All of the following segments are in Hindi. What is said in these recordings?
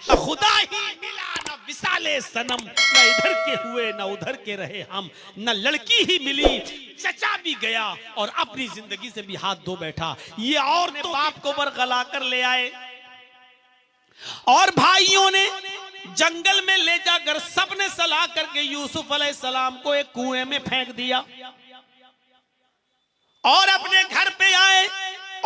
तो खुदा ही मिला न विसाले सनम, न इधर के हुए न उधर के रहे हम, न लड़की ही मिली चचा भी गया और अपनी जिंदगी से भी हाथ धो बैठा। ये और ने बाप को बरगला कर ले आए और भाइयों ने जंगल में ले जाकर सबने सलाह करके यूसुफ अलैहिस्सलाम को एक कुएं में फेंक दिया और अपने घर पे आए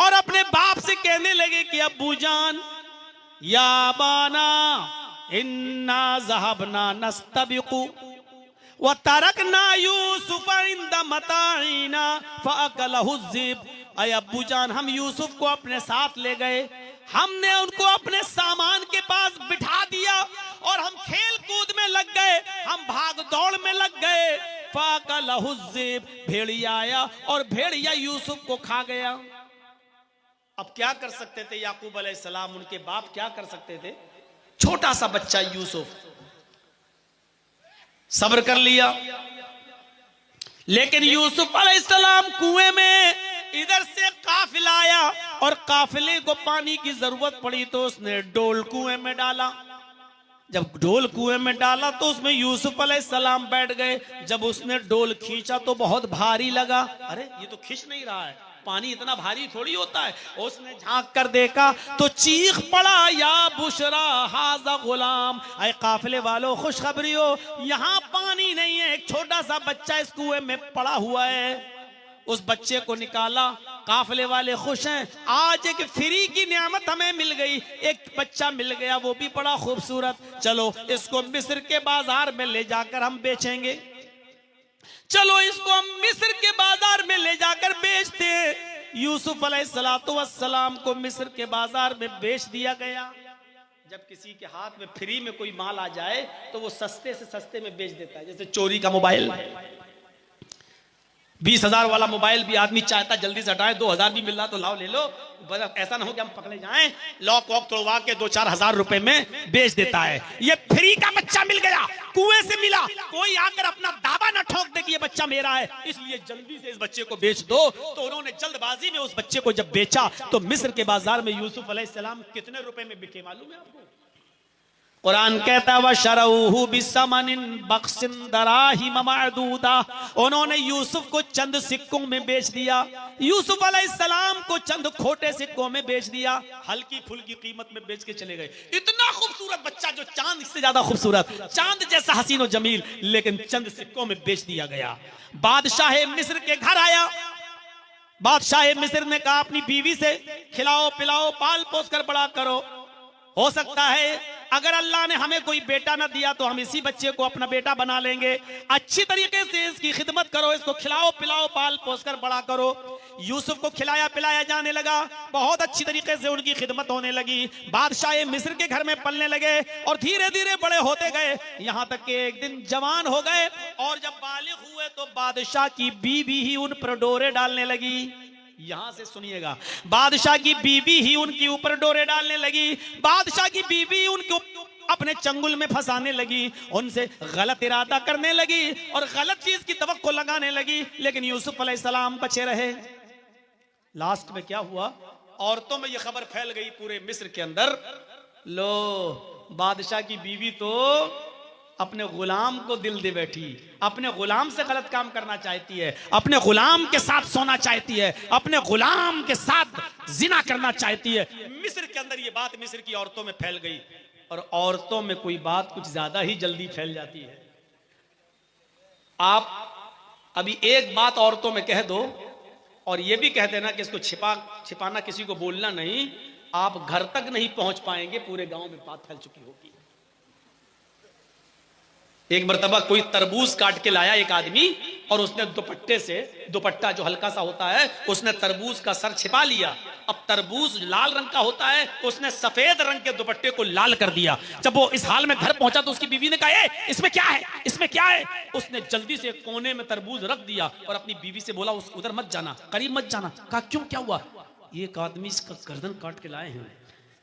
और अपने बाप से कहने लगे कि अब्बू जान, या बाना इन्ना ज़हबना नस्तबिकु व तरकना यूसुफ इंद मताइना फअकलहु ज़िब। अय अब्बू जान, हम यूसुफ को अपने साथ ले गए, हमने उनको अपने सामान के पास बिठा दिया और हम खेल कूद में लग गए, हम भाग दौड़ में लग गए। फअकलहु ज़िब, भेड़िया आया और भेड़िया यूसुफ को खा गया। अब क्या कर सकते थे याकूब अलैहिस्सलाम, उनके बाप क्या कर सकते थे? छोटा सा बच्चा यूसुफ सब्र कर लिया, लेकिन यूसुफ अलैहिस्सलाम कुएं में इधर से काफिला आया और काफिले को पानी की जरूरत पड़ी तो उसने डोल कुएं में डाला। जब डोल कुएं में डाला तो उसमें यूसुफ अलैहिस्सलाम बैठ गए। जब उसने डोल खींचा तो बहुत भारी लगा। अरे ये तो खींच नहीं रहा है, पानी इतना भारी थोड़ी होता है। उसने झांक कर देखा तो चीख पड़ा, या बुशरा हाजा गुलाम, अय काफिले वालों खुशखबरी हो, यहाँ पानी नहीं है, एक छोटा सा बच्चा इस कुएं में पड़ा हुआ है। उस बच्चे को निकाला, काफिले वाले खुश हैं, आज एक फ्री की नियामत हमें मिल गई, एक बच्चा मिल गया, वो भी बड़ा खूबसूरत, चलो इसको मिस्र के बाजार में ले जाकर हम बेचेंगे, चलो इसको हम मिस्र के बाजार में ले जाकर बेचते हैं। यूसुफ अलैहिस्सलाम को मिस्र के बाजार में बेच दिया गया। जब किसी के हाथ में फ्री में कोई माल आ जाए तो वो सस्ते से सस्ते में बेच देता है। जैसे चोरी का मोबाइल, 20,000 वाला मोबाइल भी आदमी चाहता जल्दी से हटाए, 2,000 भी मिल रहा तो लाओ ले लो, ऐसा ना हो कि हम पकड़े जाएं, लॉक वॉक तोड़वा के 2-4 हजार रुपए में बेच देता है। ये फ्री का बच्चा मिल गया, कुएं से मिला, कोई आकर अपना दावा ना ठोक दे कि ये बच्चा मेरा है, इसलिए जल्दी से इस बच्चे को बेच दो। तो उन्होंने जल्दबाजी में उस बच्चे को जब बेचा तो मिस्र के बाजार में यूसुफ अलैहिस्सलाम कितने रुपए में बिके मालूम है आपको? कुरान कहता है वशरऊहु बिसमनिन बख्सिन दराहिम मअदूदा, उन्होंने यूसुफ को चंद सिक्कों में बेच दिया, यूसुफ अलैहिस्सलाम को चंद खोटे सिक्कों में बेच दिया, हल्की फुल्की कीमत में बेच के चले गए। इतना खूबसूरत बच्चा जो चांद से ज्यादा खूबसूरत, चांद जैसा हसीन और जमील, लेकिन चंद सिक्कों में बेच दिया गया। बादशाह मिस्र के घर आया, बादशाह मिस्र ने कहा अपनी बीवी से खिलाओ पिलाओ पाल पोस कर बड़ा करो, हो सकता है अगर अल्लाह ने हमें कोई बेटा ना दिया तो हम इसी बच्चे को अपना बेटा बना लेंगे, अच्छी तरीके से इसकी खिदमत करो, इसको खिलाओ पिलाओ पाल पोस कर बड़ा करो। यूसुफ को खिलाया पिलाया जाने लगा, बहुत अच्छी तरीके से उनकी खिदमत होने लगी, बादशाह मिस्र के घर में पलने लगे और धीरे धीरे बड़े होते गए, यहाँ तक कि एक दिन जवान हो गए और जब बालिग हुए तो बादशाह की बीवी ही उन पर डोरे डालने लगी। यहां से सुनिएगा, बादशाह की बीवी ही उनके ऊपर डोरे डालने लगी, बादशाह की बीवी उनको अपने चंगुल में फंसाने लगी, उनसे गलत इरादा करने लगी और गलत चीज की तवक्को लगाने लगी, लेकिन यूसुफ अलैहिस्सलाम बचे रहे। लास्ट में क्या हुआ, औरतों में यह खबर फैल गई पूरे मिस्र के अंदर, लो बादशाह की बीवी तो अपने गुलाम को दिल दे बैठी, अपने गुलाम से गलत काम करना चाहती है, अपने गुलाम के साथ सोना चाहती है, अपने गुलाम के साथ जिना करना चाहती है। मिस्र के अंदर ये बात मिस्र की औरतों में फैल गई और औरतों में कोई बात कुछ ज्यादा ही जल्दी फैल जाती है। आप अभी एक बात औरतों में कह दो और ये भी कह देना कि इसको छिपाना, किसी को बोलना नहीं, आप घर तक नहीं पहुंच पाएंगे, पूरे गांव में बात फैल चुकी होगी। एक मर्तबा कोई तरबूज काट के लाया एक आदमी और उसने दुपट्टे से, दुपट्टा जो हल्का सा होता है, उसने तरबूज का सर छिपा लिया। अब तरबूज लाल रंग का होता है, उसने सफेद रंग के दुपट्टे को लाल कर दिया। जब वो इस हाल में घर पहुंचा तो उसकी बीवी ने कहा इसमें क्या है, इसमें क्या है? उसने जल्दी से कोने में तरबूज रख दिया और अपनी बीवी से बोला उधर मत जाना, करीब मत जाना। कहा क्यों, क्या हुआ? एक आदमी इसका गर्दन काट के लाए हैं,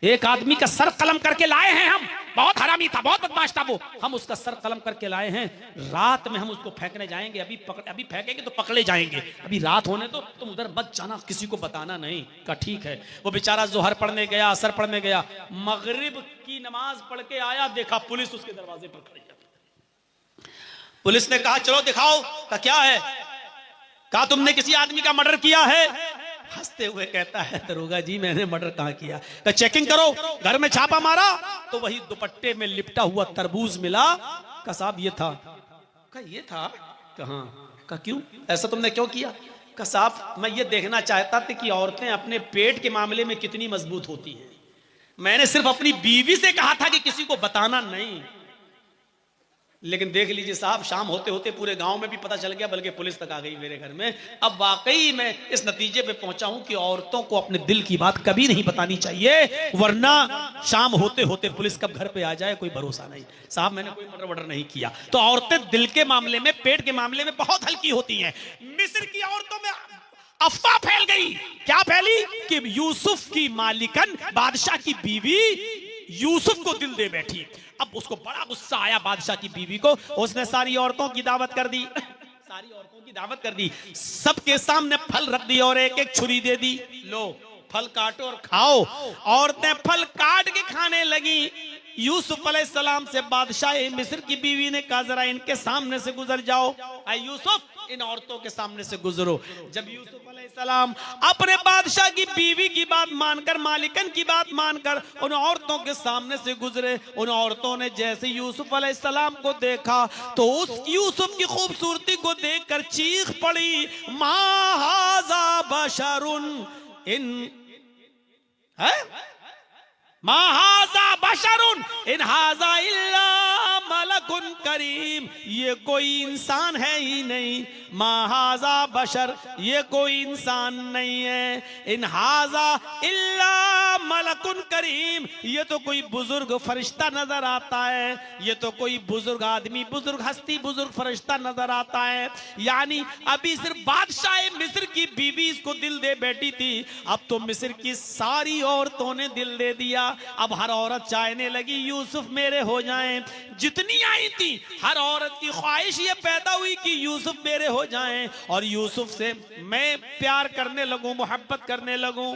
एक आदमी का सर कलम करके लाए हैं हम, बहुत हरामी था, बहुत बदमाश था वो, हम उसका सर कलम करके लाए हैं, रात में हम उसको फेंकने जाएंगे, अभी फेंकेंगे तो पकड़े जाएंगे, अभी रात होने दो, तुम उधर मत जाना, किसी को बताना नहीं। कहा ठीक है। वो बेचारा जोहर पढ़ने गया, असर पढ़ने गया, मगरिब की नमाज पढ़ के आया, देखा पुलिस उसके दरवाजे पर खड़ी है। पुलिस ने कहा चलो दिखाओ। कहा क्या है? कहा तुमने किसी आदमी का मर्डर किया है? हंसते हुए कहता है दरोगा जी मैंने मर्डर कहां किया? कहा चेकिंग करो। घर में छापा मारा तो वही दुपट्टे में लिपटा हुआ तरबूज मिला। कहा साहब ये था। कहा ये था? कहां? कहा क्यों, ऐसा तुमने क्यों किया? कहा साहब मैं ये देखना चाहता था कि औरतें अपने पेट के मामले में कितनी मजबूत होती हैं, मैंने सिर्फ अपनी बीवी से कहा था कि किसी को बताना नहीं, लेकिन देख लीजिए साहब शाम होते होते पूरे गांव में भी पता चल गया, बल्कि पुलिस तक आ गई मेरे घर में। अब वाकई मैं इस नतीजे पे पहुंचा हूं कि औरतों को अपने दिल की बात कभी नहीं बतानी चाहिए, वरना शाम होते होते पुलिस कब घर पे आ जाए कोई भरोसा नहीं। साहब मैंने कोई मर्डर वर्डर नहीं किया। तो औरतें दिल के मामले में, पेट के मामले में बहुत हल्की होती हैं। मिस्र की औरतों में अफवाह फैल गई। क्या फैली? कि यूसुफ की मालिकन, बादशाह की बीवी यूसुफ को दिल दे बैठी। अब उसको बड़ा गुस्सा आया बादशाह की बीवी को, उसने सारी औरतों की दावत कर दी, सारी औरतों की दावत कर दी, सबके सामने फल रख दी और एक एक छुरी दे दी, लो फल काटो और खाओ। औरतें फल काट के खाने लगी। यूसुफ अलैहिस्सलाम से बादशाह मिस्र की बीवी ने कहा जरा इनके सामने से गुजर जाओ, आए यूसुफ इन औरतों के सामने से गुजरो। जब यूसुफ अलैहिस्सलाम अपने बादशाह की बीवी की बात मानकर, मालिकन की बात मानकर उन औरतों के सामने से गुजरे, उन औरतों ने जैसे यूसुफ अलैहिस्सलाम को देखा तो उस यूसुफ की खूबसूरती को देखकर चीख पड़ी, मा हाज़ा बशरुन इन है मा हाज़ा बशरुन इन हाज़ा इल्ला मलकुन करीम, ये कोई इंसान है ही नहीं, मा हाज़ा बशर, ये कोई इंसान नहीं है, इन हाज़ा इल्ला मलकुन करीम, ये तो कोई बुजुर्ग फरिश्ता नजर आता है, ये तो कोई बुजुर्ग आदमी, बुजुर्ग हस्ती, बुजुर्ग फरिश्ता नजर आता है। यानी अभी सिर्फ बादशाह मिस्र की बीवी इसको दिल दे बैठी थी, अब तो मिस्र की सारी औरतों ने दिल दे दिया। अब हर औरत चाहने लगी यूसुफ मेरे हो जाएं। जितनी आई थी हर औरत की ख्वाहिश ये पैदा हुई कि यूसुफ मेरे हो जाएं और यूसुफ से मैं प्यार करने लगूं, मोहब्बत करने लगूं।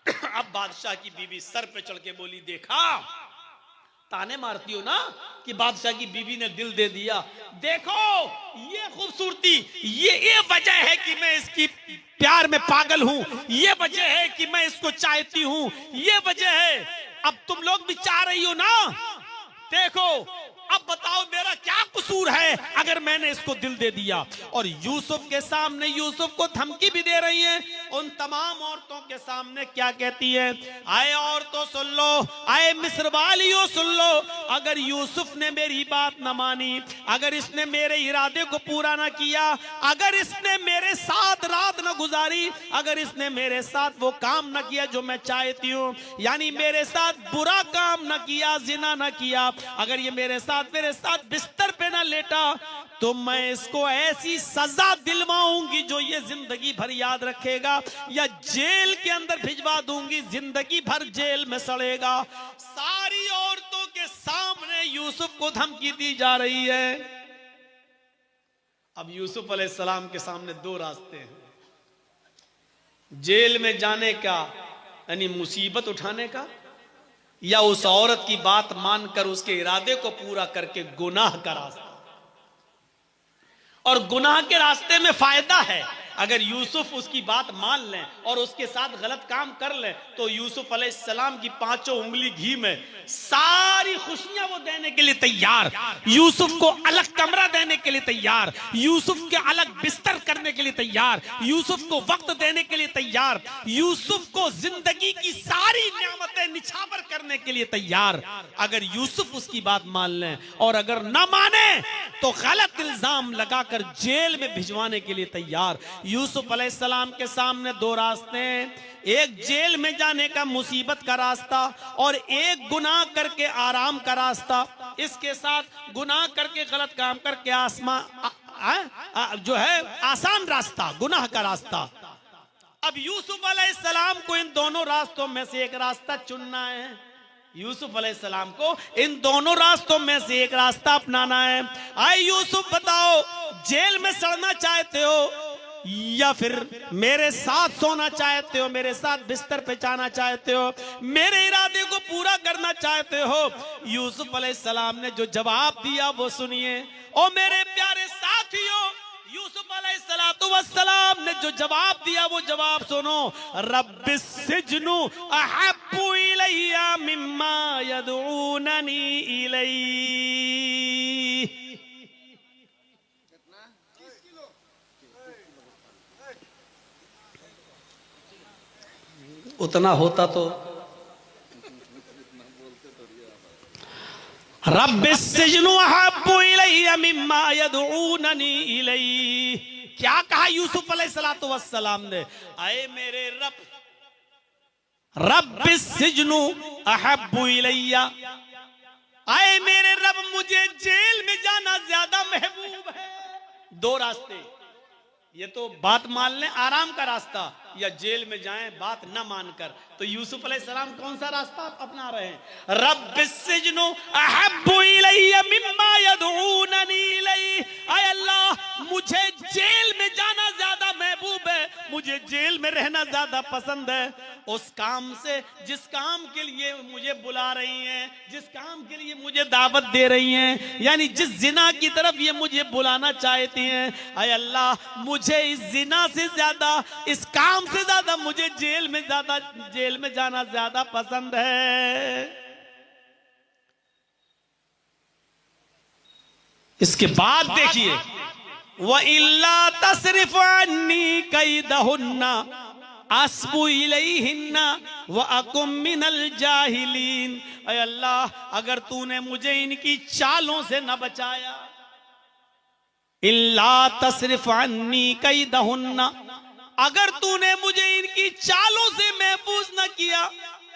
अब बादशाह की बीवी सर पे चढ़ के बोली, देखा ताने मारती हो ना कि बादशाह की बीवी ने दिल दे दिया, देखो ये खूबसूरती, ये वजह है कि मैं इसकी प्यार में पागल हूं, ये वजह है कि मैं इसको चाहती हूं, ये वजह है। अब तुम लोग भी चाह रही हो ना, देखो अब बताओ मेरा क्या कसूर है अगर मैंने इसको दिल दे दिया। और यूसुफ के सामने यूसुफ को धमकी भी दे रही है। उन तमाम औरतों के सामने क्या कहती है, आए औरतों सुन लो, आए मिस्र वालियों सुन लो, अगर यूसुफ ने मेरी बात न मानी, अगर इसने मेरे इरादे को पूरा न किया, अगर इसने मेरे साथ रात न गुजारी, अगर इसने मेरे साथ वो काम न किया जो मैं चाहती हूँ, यानी मेरे साथ बुरा काम न किया, जिना न किया, अगर ये मेरे साथ बिस्तर पे ना लेटा, तो मैं इसको ऐसी सजा दिलवाऊंगी जो ये जिंदगी भर याद रखेगा, या जेल के अंदर भिजवा दूंगी, जिंदगी भर जेल में सड़ेगा। सारी औरतों के सामने यूसुफ को धमकी दी जा रही है। अब यूसुफ अलैहिस्सलाम के सामने दो रास्ते हैं, जेल में जाने का यानी मुसीबत उठाने का, या उस औरत की बात मानकर उसके इरादे को पूरा करके गुनाह का रास्ता। और गुनाह के रास्ते में फायदा है, अगर यूसुफ उसकी बात मान लें और उसके साथ गलत काम कर लें तो यूसुफ अलैहिस्सलाम की पांचों उंगली घी में सारी खुशियां वो देने के लिए तैयार, यूसुफ को अलग कमरा देने के लिए तैयार, यूसुफ के अलग बिस्तर करने के लिए तैयार, यूसुफ को वक्त देने के लिए तैयार, यूसुफ को जिंदगी की सारी नियामतें निछावर करने के लिए तैयार, अगर यूसुफ उसकी बात मान लें। और अगर ना माने तो गलत इल्जाम लगाकर जेल में भिजवाने के लिए तैयार। यूसुफ अलैहिस्सलाम के सामने दो रास्ते हैं, एक जेल में जाने का मुसीबत का रास्ता और एक गुनाह करके आराम का रास्ता। इसके साथ गुनाह करके गलत काम करके जो है आसान रास्ता, गुनाह का रास्ता। अब यूसुफ अलैहिस्सलाम को इन दोनों रास्तों में से एक रास्ता चुनना है। यूसुफ अलैहिस्सलाम को इन दोनों रास्तों में से एक रास्ता अपनाना है। आए यूसुफ बताओ, जेल में सड़ना चाहते हो या फिर मेरे साथ सोना चाहते हो, मेरे साथ बिस्तर पे जाना चाहते हो, मेरे इरादे को पूरा करना चाहते हो? यूसुफ अलैहिस्सलाम ने जो जवाब दिया वो सुनिए। ओ मेरे प्यारे साथियों, यूसुफ अलैहिस्सलाम ने जो जवाब दिया वो जवाब सुनो। रब्बिस सिजनु अहब्बु इलैया मिम्मा यदऊननी इलैहि। उतना होता तो रब्बिस सिजनु अहब्बु इलैया मिम्मा यदऊननी इलैहि। क्या कहा यूसुफ अलैहिस्सलाम ने? आए मेरे रब, रब्बिस सिजनु अहब्बु इलैया, आए मेरे रब मुझे जेल में जाना ज्यादा महबूब है। दो रास्ते, ये तो बात मान लें आराम का रास्ता, या जेल में जाएं बात न मानकर। तो यूसुफ अलैहिस्सलाम कौन सा रास्ता अपना रहे हैं? रब्बिस सिजनु अहब्बु इलैया मिम्मा यदऊननी इलैहि। आय अल्लाह, मुझे जेल में जाना ज्यादा महबूब है, मुझे जेल में रहना ज्यादा पसंद है उस काम से जिस काम के लिए मुझे बुला रही हैं, जिस काम के लिए मुझे दावत दे रही हैं, यानी जिस जिना की तरफ ये मुझे बुलाना चाहती हैं। आय अल्लाह, मुझे इस जिना से ज्यादा, इस काम से ज्यादा मुझे जेल में जाना ज्यादा पसंद है। इसके बाद देखिए, व इल्ला तसरिफ अन्नी कैदहुन्ना अस्बु इलैहिन्ना व अकुम मिनल जाहिलीन। ऐ अल्लाह, अगर तूने मुझे इनकी चालों से न बचाया, इल्ला तसरिफ अन्नी कैदहुन्ना, अगर तूने मुझे इनकी चालों से महफूज न किया।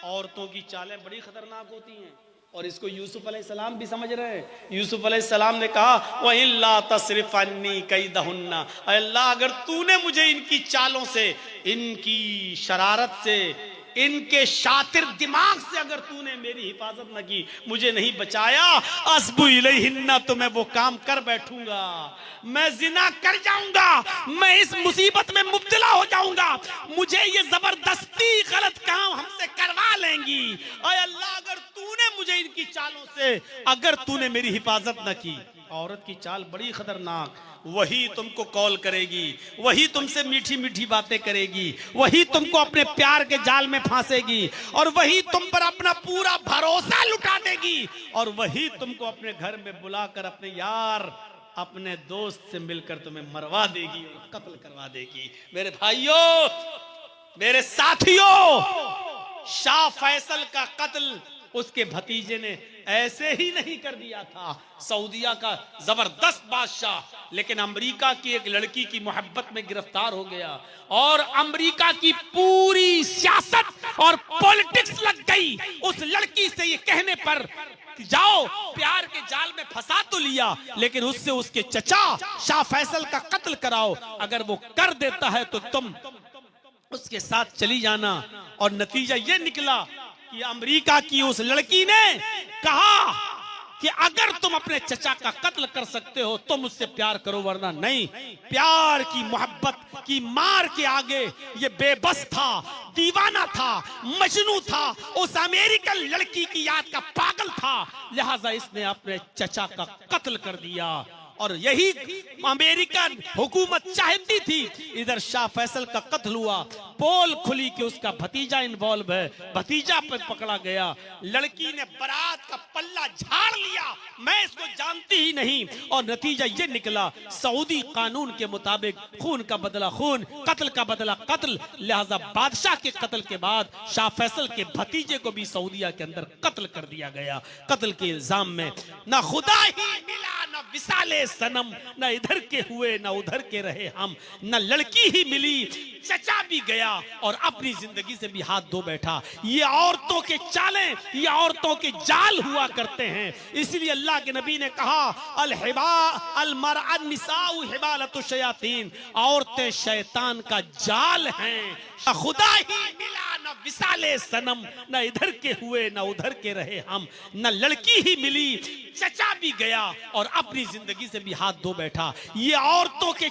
औरतों की चालें बड़ी खतरनाक होती हैं और इसको यूसुफ अलैहिस्सलाम भी समझ रहे हैं। यूसुफ अलैहिस्सलाम ने कहा, व इल्ला तसरिफ अन्नी कैदहुन्ना, अल्लाह अगर तूने मुझे इनकी चालों से, इनकी शरारत से, इनके शातिर दिमाग से अगर तूने मेरी हिफाजत न की, मुझे नहीं बचाया, अस्बु इलैहिन्ना, तो मैं वो काम कर बैठूंगा, मैं जिना कर जाऊंगा, मैं इस मुसीबत में मुब्तला हो जाऊंगा, मुझे ये जबरदस्ती गलत काम हमसे करवा लेंगी। ऐ अल्लाह, अगर तूने मुझे इनकी चालों से, अगर तूने मेरी हिफाजत न की। औरत की चाल बड़ी खतरनाक, वही तुमको कॉल करेगी, वही तुमसे मीठी मीठी बातें करेगी, वही तुमको अपने प्यार के जाल में फांसेगी, और वही तुम पर अपना पूरा भरोसा लुटा देगी, और वही तुमको अपने घर में बुलाकर अपने यार, अपने दोस्त से मिलकर तुम्हें मरवा देगी, कत्ल करवा देगी। मेरे भाइयों, मेरे साथियों, शाह फैसल का कत्ल उसके भतीजे ने ऐसे ही नहीं कर दिया था। सऊदिया का जबरदस्त बादशाह, लेकिन अमेरिका की एक लड़की की मोहब्बत में गिरफ्तार हो गया, और अमेरिका की पूरी सियासत और पॉलिटिक्स लग गई उस लड़की से ये कहने पर, जाओ प्यार के जाल में फंसा तो लिया, लेकिन उससे उसके चचा शाह फैसल का कत्ल कराओ, अगर वो कर देता है तो तुम उसके साथ चली जाना। और नतीजा ये निकला कि अमेरिका की उस लड़की ने कहा कि अगर तुम अपने चचा का कत्ल कर सकते हो तो मुझसे प्यार करो, वरना नहीं। प्यार की मोहब्बत की मार के आगे ये बेबस था, दीवाना था, मजनू था, उस अमेरिकन लड़की की याद का पागल था, लिहाजा इसने अपने चचा का कत्ल कर दिया। और यही अमेरिकन हुकूमत चाहती थी। इधर शाह फैसल का कत्ल हुआ, पोल खुली कि उसका भतीजा इन्वॉल्व है, भतीजा पे पकड़ा गया, लड़की ने बारात का पल्ला झाड़ लिया, मैं इसको जानती ही नहीं, और नतीजा ये निकला सऊदी कानून के मुताबिक खून का बदला खून, कत्ल का बदला कत्ल। लिहाजा बादशाह के कत्ल के बाद शाह फैसल के भतीजे को भी सऊदिया के अंदर कत्ल कर दिया गया, कत्ल के इल्जाम में। ना खुदा ही मिला, ना विसाले सनम, न इधर के हुए न उधर के रहे हम, न लड़की ही मिली चचा भी गया और अपनी जिंदगी से भी हाथ धो बैठा। ये औरतों के चालें, ये औरतों के जाल हुआ करते हैं। इसलिए अल्लाह के नबी ने कहा अल हिबा अल मरअ निसाउ हिबालतु शयातीन, औरतें शैतान का जाल हैं। खुदा ही मिला न विसाले सनम, न इधर के हुए न उधर के रहे हम, न लड़की ही मिली चचा भी गया और अपनी जिंदगी से भी हाथ धो बैठा। ये औरतों के